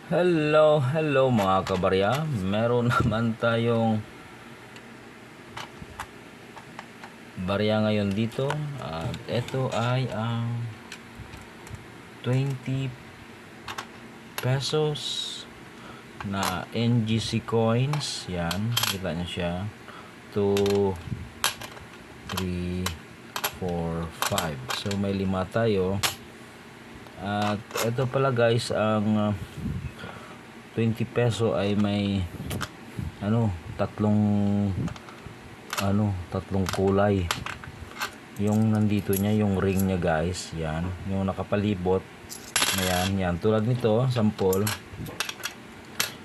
Hello mga kabarya. Meron naman tayong barya ngayon dito. At ito ay ang 20 pesos na NGC coins. Yan, kita nyo siya. 2, 3, 4, 5. So may 5 tayo. At ito pala guys, ang 20 peso ay may tatlong tatlong kulay. Yung nandito niya, yung ring niya guys, yan, yung nakapalibot na yan, tulad nito, sample,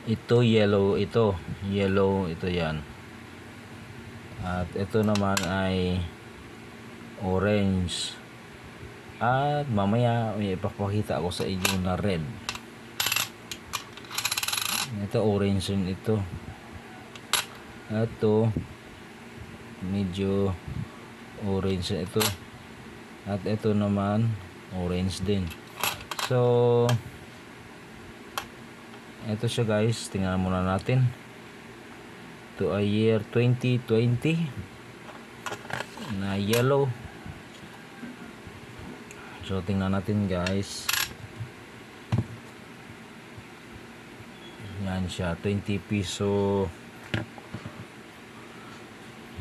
ito yellow, ito yan. At ito naman ay orange. At mamaya may ipapakita ako sa inyo na red. Ito orange rin ito. Ito medyo orange ito. At ito naman orange din. So ito siya guys, tingnan muna natin. Ito ay year 2020 na yellow. So tingnan natin guys. Yan siya, 20 piso.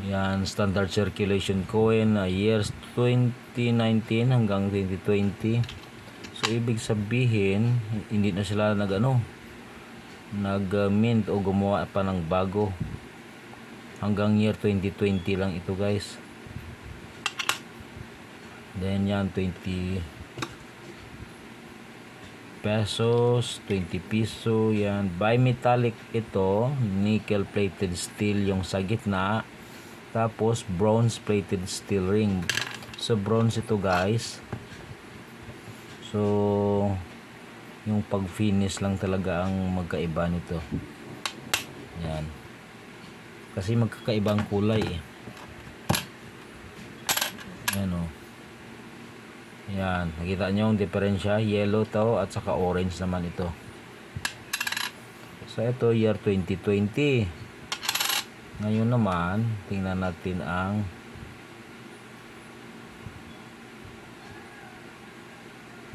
Yan, standard circulation coin na years 2019 hanggang 2020. So ibig sabihin, hindi na sila nag-mint o gumawa pa ng bago. Hanggang year 2020 lang ito guys. Then yan, 20 pesos, 20 piso, yan. Bimetallic ito, nickel plated steel yung sa gitna. Tapos bronze plated steel ring. So bronze ito guys. So yung pag finish lang talaga ang magkaiba nito. Yan. Kasi magkakaibang kulay eh. Yan o. Yan, nakita nyo yung diferensya, yellow to at saka orange naman ito. So ito year 2020. Ngayon naman, tingnan natin ang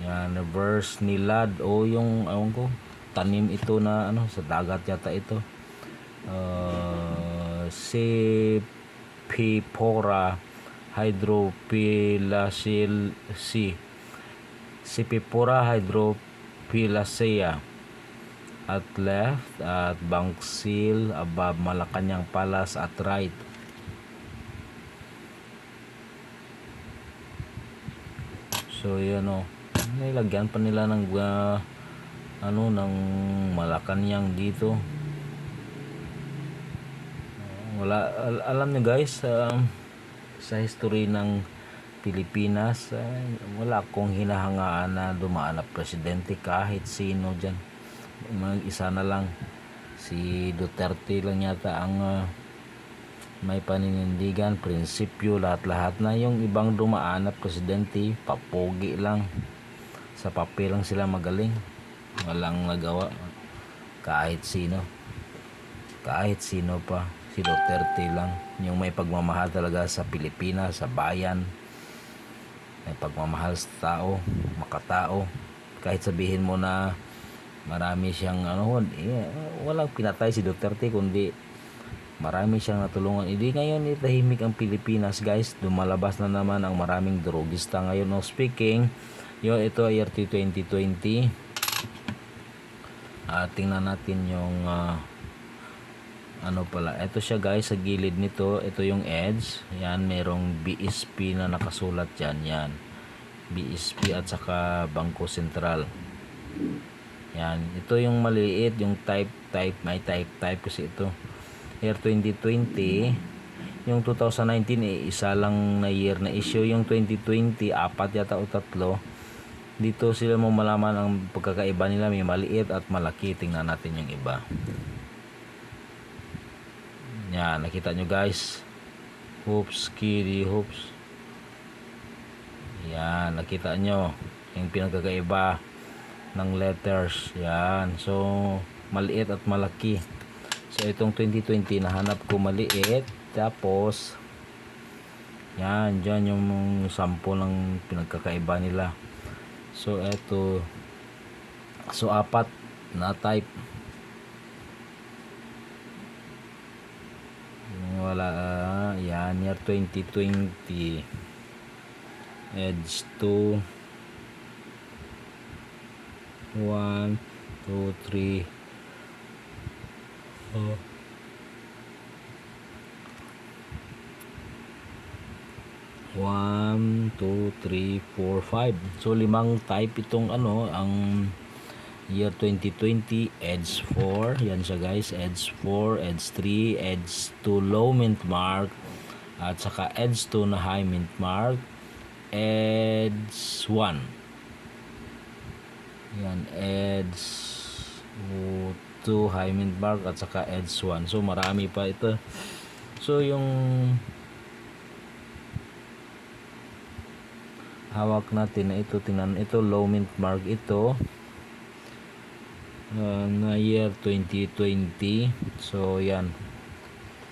yan, reverse nilad o yung tanim ito na sa dagat yata ito. Sipipora hydrophyllacea at left, at Banksil above Malacanang Palace at right. So yan o, nilagyan pa nila ng ng Malacanang dito. Wala, alam niyo guys, sa history ng Pilipinas, wala akong hinahangaan na dumaan na presidente kahit sino dyan. Isa na lang, si Duterte lang yata ang may paninindigan, prinsipyo, lahat-lahat na. Yung ibang dumaan na presidente, papogi lang, sa papel lang sila magaling, walang nagawa kahit sino pa. Si Duterte lang yung may pagmamahal talaga sa Pilipinas, sa bayan, may pagmamahal sa tao, makatao. Kahit sabihin mo na marami siyang walang pinatay si Duterte, kundi marami siyang natulungan. Hindi ngayon tahimik ang Pilipinas guys, dumalabas na naman ang maraming drogista ngayon. Speaking ito ay year 2020. Tingnan natin yung ito siya guys, sa gilid nito, ito yung edge, yan, merong BSP na nakasulat dyan, yan, BSP at saka Bangko Sentral. Yan, ito yung maliit, yung type, may type kasi ito. Year 2020, yung 2019 isa lang na year na issue. Yung 2020, 4 yata o 3. Dito sila mo malaman ang pagkakaiba nila, may maliit at malaki. Tingnan natin yung iba. Yan, nakita nyo guys, hoops, kitty hoops. Yan, nakita nyo yung pinagkakaiba. ng letters. Yan. So, maliit at malaki. So, itong 2020, nahanap ko maliit. Tapos, yan. Dyan yung sample ng pinagkakaiba nila. So, eto. So, apat na type. Wala. Yan. Year 2020. Edge 2. 1, 2, 3. 1, 2, 3, 4, 5. So, 5 type itong ang year 2020. Edge 4. Yan siya guys. Edge 4, Edge 3, Edge 2 low mint mark. At saka Edge 2 na high mint mark. Edge 1. Yan. Edge 2 high mint mark. At saka Edge 1. So, marami pa ito. So, yung hawak natin na ito, tingnan ito, low mint mark ito na year 2020. So yan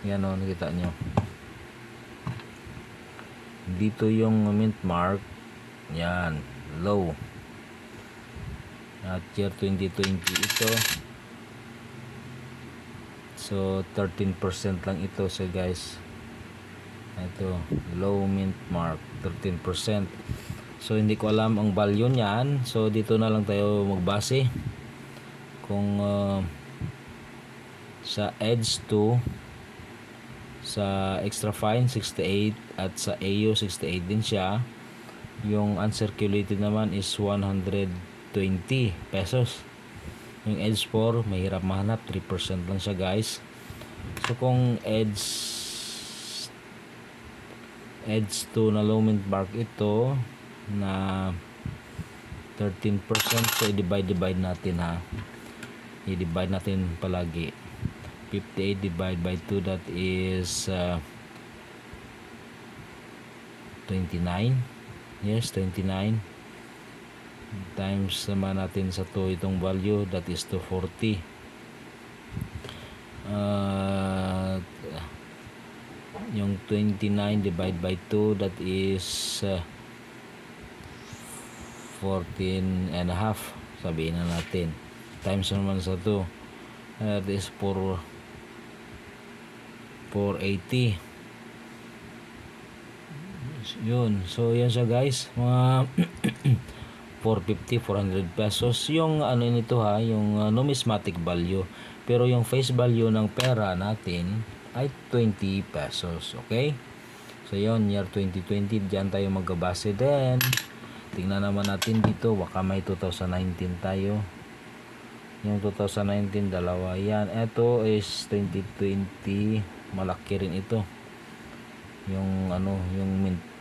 nakita nyo dito yung mint mark, yan low, at year 2020 ito. So 13% lang ito sa guys. Ito, low mint mark, 13%. So, hindi ko alam ang value niyan. So, dito na lang tayo magbase. Kung sa Edge 2, sa Extra Fine, 68. At sa AU, 68 din siya. Yung uncirculated naman is 120 pesos. Yung Edge 4, mahirap mahanap. 3% lang siya guys. So, kung Edge 2 na low mint mark ito na 13%, so i-divide natin ha. I-divide natin palagi. 58 divided by 2, that is 29. Yes, 29. Times naman natin sa 2 itong value, that is 240. Yung 29 divided by 2, that is 14 and a half, sabihin na natin, times naman sa 2, that is 480. Yun, so yan siya guys, mga 450, 400 pesos yung nito ha, yung numismatic value. Pero yung face value ng pera natin ay 20 pesos. Okay? So, yun. Year 2020. Diyan tayo magbabase. Then, tingnan naman natin dito. Baka may 2019 tayo. Yung 2019, dalawa. Yan. Ito is 2020. Malaki rin ito. Yung,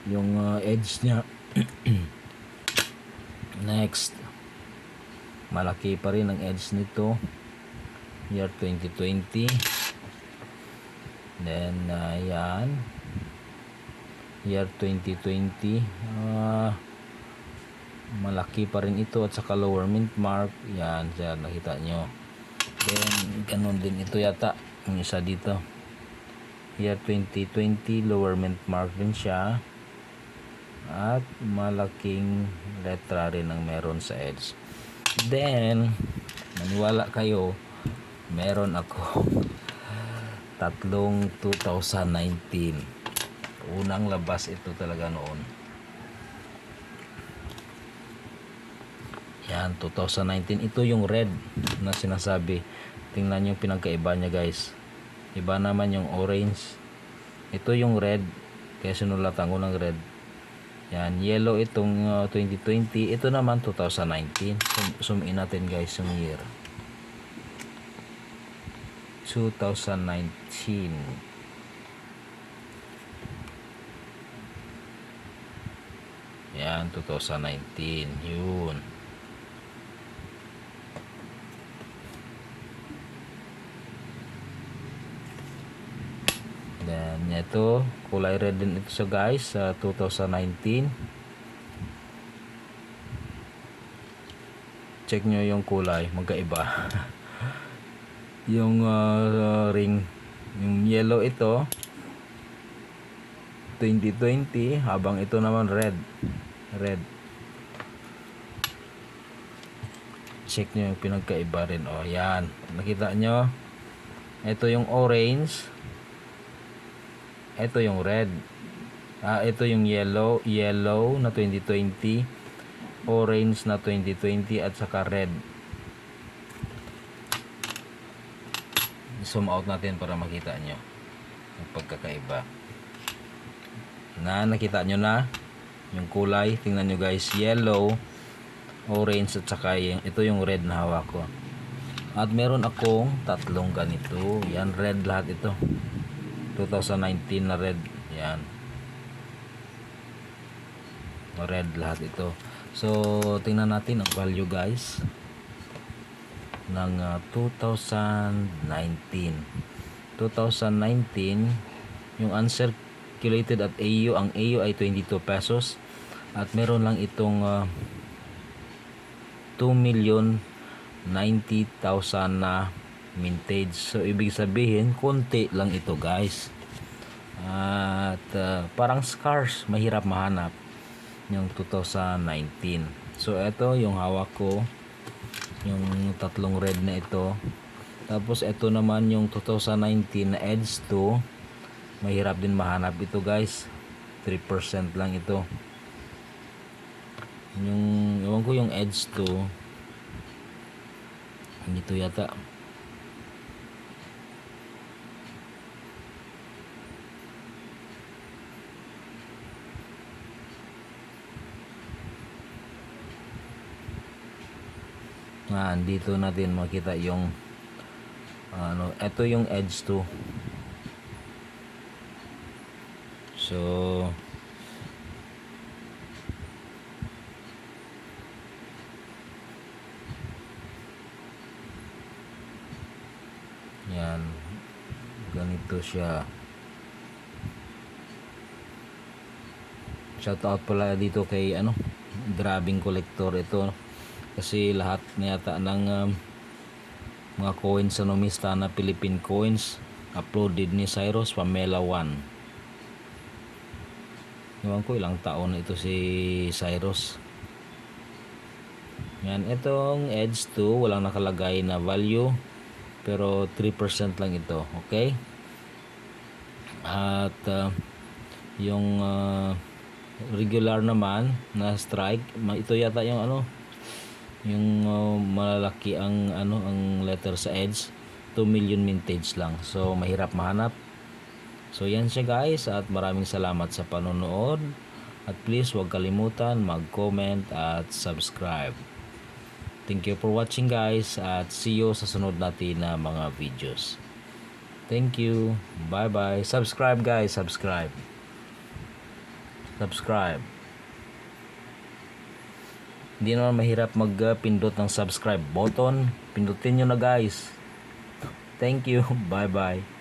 yung edge niya. Next. Malaki pa rin ang edge nito. Year 2020. Then, yan. Year 2020. Malaki pa rin ito. At saka lower mint mark. Yan. Yan. Nakita nyo. Then, ganun din ito yata. Yung isa dito. Year 2020. Lower mint mark din siya. At malaking letra rin ang meron sa edge. Then, maniwala kayo, meron ako tatlong 2019. Unang labas ito talaga noon. Yan, 2019. Ito yung red na sinasabi. Tingnan yung pinagkaiba niya guys. Iba naman yung orange. Ito yung red. Kaya sinulatan ko ng red. Yan, yellow itong 2020. Ito naman 2019. Sumiin natin guys yung year. 2019. Yan, 2019. Yun. Then, ito. Kulay red din ito sa guys. 2019. check nyo yung kulay, magkaiba. Yung ring, yung yellow ito 2020, habang ito naman red. Check nyo yung pinagkaiba rin. O yan, nakita nyo, ito yung orange, ito yung red, ito yung yellow na 2020, orange na 2020, at saka red. Zoom out natin para makita nyo yung pagkakaiba. Nakita nyo na yung kulay. Tingnan nyo guys, yellow, orange, at saka ito yung red na hawak ko. At meron akong tatlong ganito. Yan, red lahat ito. 2019 na red. Yan, red lahat ito. So tingnan natin ang value guys ng 2019. Yung uncirculated at AU, ang AU ay 22 pesos at meron lang itong 2,090,000 na mintage. So ibig sabihin konti lang ito guys, at parang scarce, mahirap mahanap yung 2019. So ito yung hawak ko, yung tatlong red na ito. Tapos ito naman yung 2019 na Edge 2, mahirap din mahanap ito guys, 3% lang ito. Yung ewan ko yung Edge 2, dito yata. Dito natin makita yung ito yung Edge 2. So yan, ganito siya. Shout out pala dito kay Grabbing Collector ito, kasi lahat na yata ng mga coins sa numista na Philippine coins uploaded ni Cyrus Pamela 1. Ewan ko ilang taon na ito si Cyrus. Yan, itong Edge 2 walang nakalagay na value, pero 3% lang ito. Okay, at yung regular naman na strike, ito yata yung yung malalaki ang ang letter sa Edge, 2 million mintage lang. So mahirap mahanap. So yan siya guys, at maraming salamat sa panonood, at please huwag kalimutan mag-comment at subscribe. Thank you for watching guys, at see you sa sunod natin na mga videos. Thank you, bye bye. Subscribe guys, subscribe. Hindi naman mahirap magpindot ng subscribe button. Pindutin nyo na guys. Thank you. Bye bye.